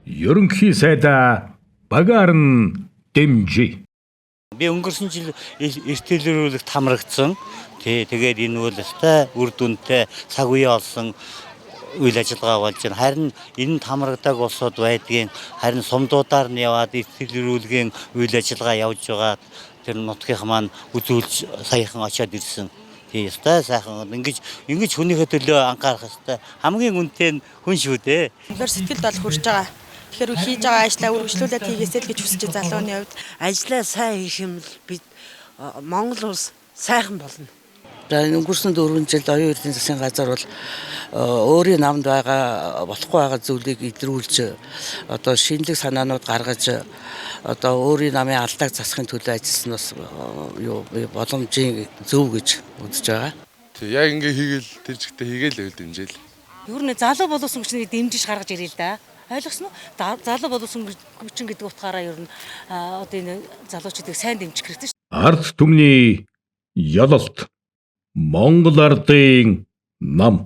ерөнхий сайдаа багаар нь дэмжиж. Би өнгөрсөн жил эртэлрүүлэгт хамрагдсан. Тэгээд энэ үйл өстэй үр дүнтэй цаг үе олсон үйл ажиллагаа болж байна. Харин энэ хамрагдаг улсууд байдгийн харин сумдуудаар нь яваад эртэлрүүлгийн үйл ажиллагаа явж байгаа тэр нутгийнх маань үзүүлж саяхан очиод ирсэн. Ястай сайхан ингэж хүнийхээ төлөө анхаарах хэрэгтэй. Хамгийн үнэтэй нь хүн шүү дээ. Үнээр сэтгэлд бол хүрж байгаа. Тэгэхээр хийж байгаа ажлаа үргэлжлүүлээд хийгээсэй л гэж хүсэж залууны хувьд ажлаа сайн хийх юм л бид Монгол улс сайхан болно. Өнгөрсөн 4 жил оюун эрдэнэ засгийн газар бол өөрийн намд байгаа болохгүй байгаа зүйлийг илрүүлж одоо шинэлэг санаанууд гаргаж одоо өөрийн намын алдааг засахын төлөө ажилласан бас боломжийн зөв гэж үзэж байгаа. Тэг яг ингээ хийгээл тэр чигтээ хийгээл л дэмжээл. Юу нэ залуу боловсон хүчнийг дэмжиж гаргаж ирээ л да. Ойлгосноо залуу боловсон хүчин гэдэг утгаараа ер нь одоо энэ залуучуудыг сайн дэмжих хэрэгтэй шүү. Ард түмний ялалт Монгол ардын нам